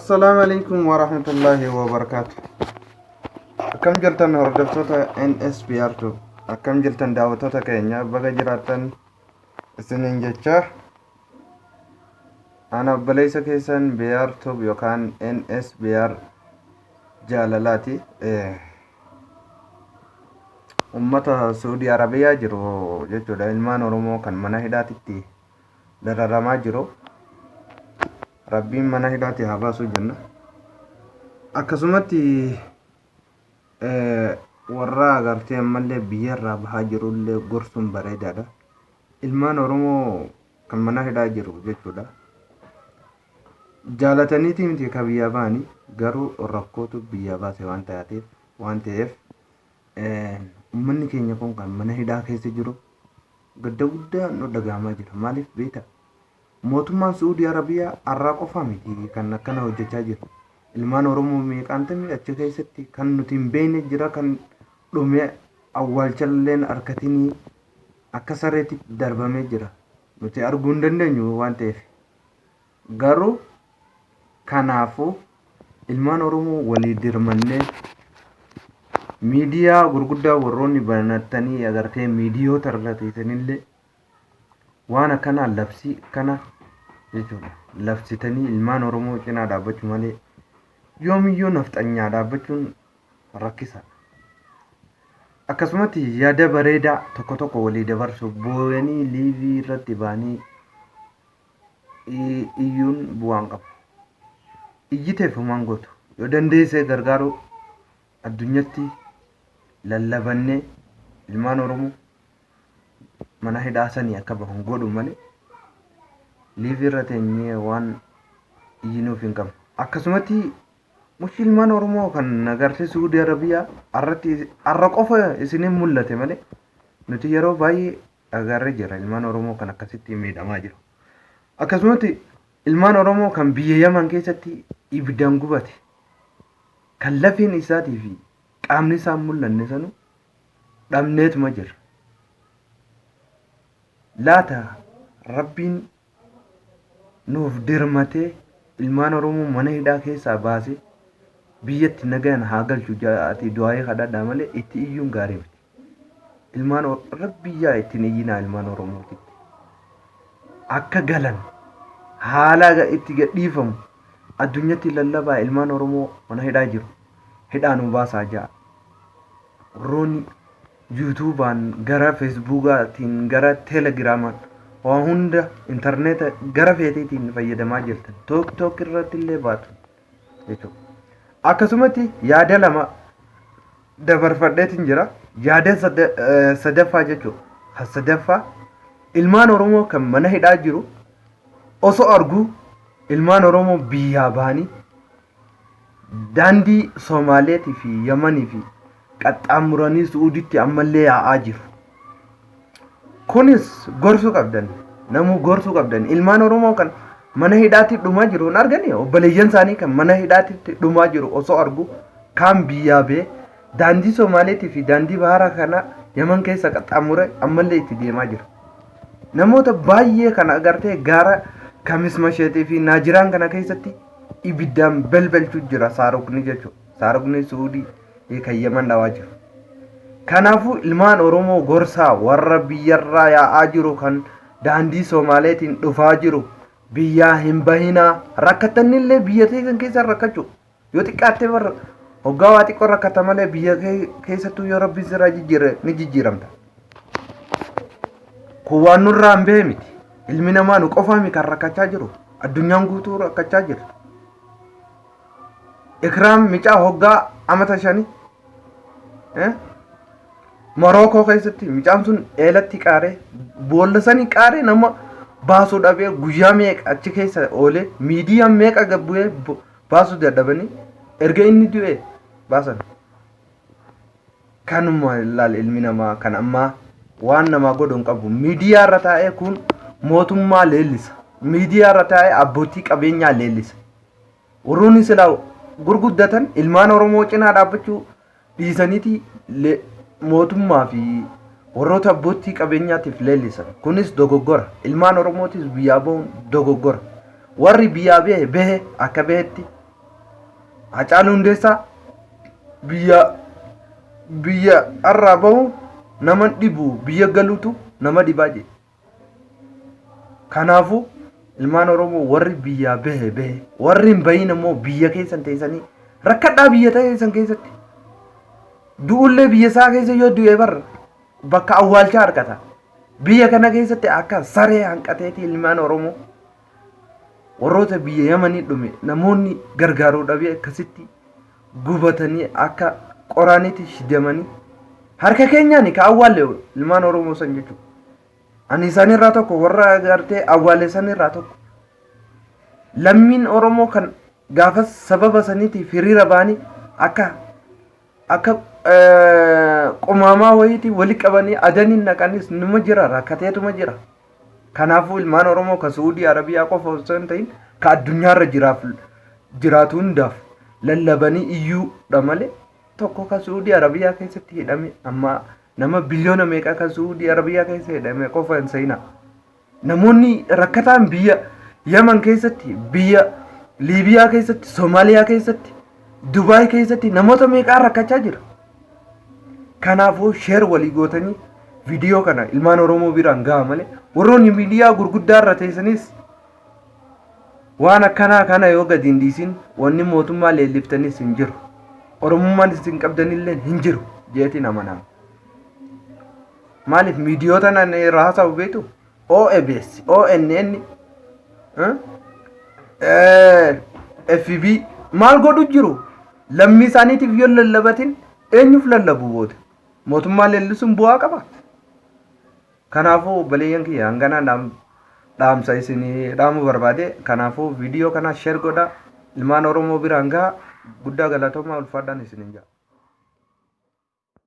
Assalamu alaikum warahmatullahi wabarakatuh. Akkam jirtan hordoftoota NSBR2. Akkam jirtan daawwattoota keenya baga jiraattan isiniin jecha ana obboleessa keessan BR2 yookaan NSBR jaalalaati. Ummata Saudi Arabiyaa jiru jechuudha, ilmaan Oromoo kan mana hidhaatitti dararamaa jiru. Rabbiin mana hidhaatti haa baasu jenna. Akkasumatti warra agartee ammallee biyyarraa bahaa jirullee gorsuun bareedaadha. Ilmaan Oromoo kan mana hidhaa jiru jechuudha. Jaalataniiti miti ka biyyaa ba'anii, garuu rakkootu biyyaa baase waan ta'eef ummanni keenya kun kan mana hidhaa keessa jiru gadda guddaa nu dhagahamaa jira. Maaliif beektaa? Mootummaan Saudi Arabiyaa har'a qofa miti kan akkana hojjechaa jiru. Ilmaan Oromoo meeqaantamii achi keessatti kan nuti hin beekne jira, kan dhume awwaalchalleen harkatinii akka sareetti darbamee jira. Nuti arguu hin dandeenyu waan ta'eef. Garuu kanaafuu ilmaan Oromoo walii dirmannee miidiyaa gurguddaa warroonni banatanii agartee miidiyoota irra teessanillee waan akkanaa labsii kana jechuudha. Labsitanii ilmaan Oromoo cinaa dhaabbachuu malee yoomiyyuu nafxanyaa dhaabbachuun rakkisaadha. Akkasumatti yaada bareedaa tokko tokko walii dabarsu booyanii liivii irratti baanii iyyuun bu'aan qabu. Iyyiteef humaan gootu yoo dandeessee gargaaruu addunyatti lallabannee ilmaan Oromoo mana hidhaasanii akka bahan godhu malee liivii irra teenyee waan iyyinuuf hin qabnu. Akkasumatti mushi ilmaan Oromoo kan agartee Saudi Arabiyaa har'a qofa isiniin mul'ate malee nuti yeroo baay'ee agarree jira ilmaan Oromoo kan akkasitti miidhamaa jiru. Akkasumatti ilmaan Oromoo kan biyya Yaman keessatti ibiddaan gubate, kan lafeen isaatii fi qaamni isaa mul'anne sanu dhabneetuma jira. Laata Rabbiin nuuf dirmatee ilmaan Oromoo mana hidhaa keessaa baasee biyyatti nagaan haa galchu jaati du'aa'ee kadhadhaa malee itti iyyuun gaarii miti. Ilmaan Rabbiyyaa ittiin iyyinaa ilmaan Oromootitti akka galan haala itti gadhiifamu addunyatti lallabaa ilmaan Oromoo mana hidhaa jiru hidhaa nu baasaa ja'a. Warroonni yuutuubaan gara feesbuukaatiin gara teelegiraamaan waan hunda intarneeta gara feeteetiin fayyadamaa jirtan took irratti illee baatu jechuudha. Akkasumatti yaada lama dabarfadheetiin jira. Yaada sadaffaa jechuudha. Sadaffaa ilmaan Oromoo kan mana hidhaa jiru osoo arguu ilmaan Oromoo biyyaa bahanii daandii Somaaleetii fi Yamanii fi qaxxaamuranii Suuditti ammallee yaa'aa jiru. Kunis gorsuu qabdan, namuu gorsuu qabdan. Ilmaan Oromoo kan mana hidhaatti dhumaa jiru hin argani. Obboleeyyan isaanii kan mana hidhaatti dhumaa jiru osoo argu kaan biyyaa ba'ee daandii Somaaleetii fi daandii Baharaa kana Yaman keessa qaxxaamure ammallee itti deemaa jiru. Namoota baay'ee kan agartee gaara Kamis Masheetii fi Naajiraan kana keessatti ibiddaan balbalchuu jira. Saarugni jechuudha. Saarugni Suudii kan Yaman dhawaa jiru. Kanaafuu ilmaan Oromoo gorsaa warra biyyarraa yaa'aa jiru kan daandii Somaaleetiin dhufaa jiru biyyaa hin bahinaa. Rakkattanillee biyya keessa rakkachuu yoo xiqqaattee barra hoggaa waa xiqqoo rakkata malee biyya keessattuu yoo Rabbi sirraa jijjiire ni jijjiiramta. Kun waan nurraa hin bahe miti. Ilmi namaa nu qofaami kan rakkachaa jiru. Addunyaan guutuu rakkachaa jira. Ikraam micaa hoggaa amata 5 Morookoo keessatti micaan sun eelatti qaaree boolla sanii qaaree nama baasuu dhabee guyyaa meeqa achi keessa oolee miidiyaan meeqa gabbu'ee baasuu dadhabanii erga inni du'e baasan. Kanuma ilaal ilmi namaa kan ammaa waan namaa godhu hin qabu. Miidiyaa irra taa'ee kun mootummaa leellisa. Miidiyaa irra taa'ee abbootii qabeenyaa leellisa. Warroonni silaa gurguddatan ilmaan Oromoo cinaa dhaabbachuu dhiisaniiti mootummaa fi warroota abbootii qabeenyaatiif leellisan. Kunis dogoggora. Ilmaan Oromootis biyyaa bahuun dogoggora. Warri biyyaa bahe akka bahetti Hacaaluu Hundeessaa biyya irraa bahu nama dhibu biyya galuutu nama dhibaa jedhe. Kanaafuu ilmaan Oromoo warri biyyaa bahe warri hin bahin immoo biyya keessan teessanii rakkadhaa biyya teessan keessatti. Du'ullee biyya isaa keessa yoo du'e barra bakka awwaalchaa argata. Biyya kana keessatti akka saree hanqateeti ilmaan Oromoo warroota biyya Yamanii dhume namoonni gargaaruu dhabee akkasitti gubatanii akka qoraanitti shidamanii harka keenyaan ka awwaalle ilmaan Oromoo san jechuudha. Ani isaanirraa tokko warra agartee awwaalle sanirraa tokko. Lammiin Oromoo kan gaafas sababa saniitiif hiriira ba'anii akka qomaamaa wayiiti wali qabanii adaniin naqanis nima jira rakkateetuma jira. Kanaafuu ilmaan Oromoo ka Saudi Arabiyaa qofa osoo hin ta'in ka addunyaarra jiraatu hundaaf lallabanii iyyuudha malee tokko ka Saudi Arabiyaa keessatti hidhame amma nama biliyoona meeqa ka Saudi Arabiyaa keessa hidhame qofa hin seenaa. Namoonni rakkataan biyya Yaman keessatti biyya Liibiyaa keessatti Soomaaliyaa keessatti Dubaay keessatti namoota meeqaa rakkachaa jira. Kanaafuu sheer walii gootanii viidiyoo kana ilmaan Oromoo biraan ga'a malee warroonni miidiyaa gurguddaa irra teessanis waan akkanaa kana yoo gadi hin dhiisin wanni mootummaa leelliftanis hin jiru. Oromummaan isin qabdanillee hin jiru jeetiin amanama. Maaliif miidiyoota nan irraa haasa'u beektu OBS, ONN, FB maal godhu jiru lammii isaaniitiif yoo lallabatin eenyuuf lallabu booda mootummaa leellisuun bu'aa qaba. Kanaafuu baleeyyan kiyya hanganaa dhaamsa isinii dhaamu barbaade. Kanaafuu viidiyoo kana sheer godhaa ilmaan Oromoo biraan gahaa. Guddaa galatoomaa ulfaadhaan isiniin jaa.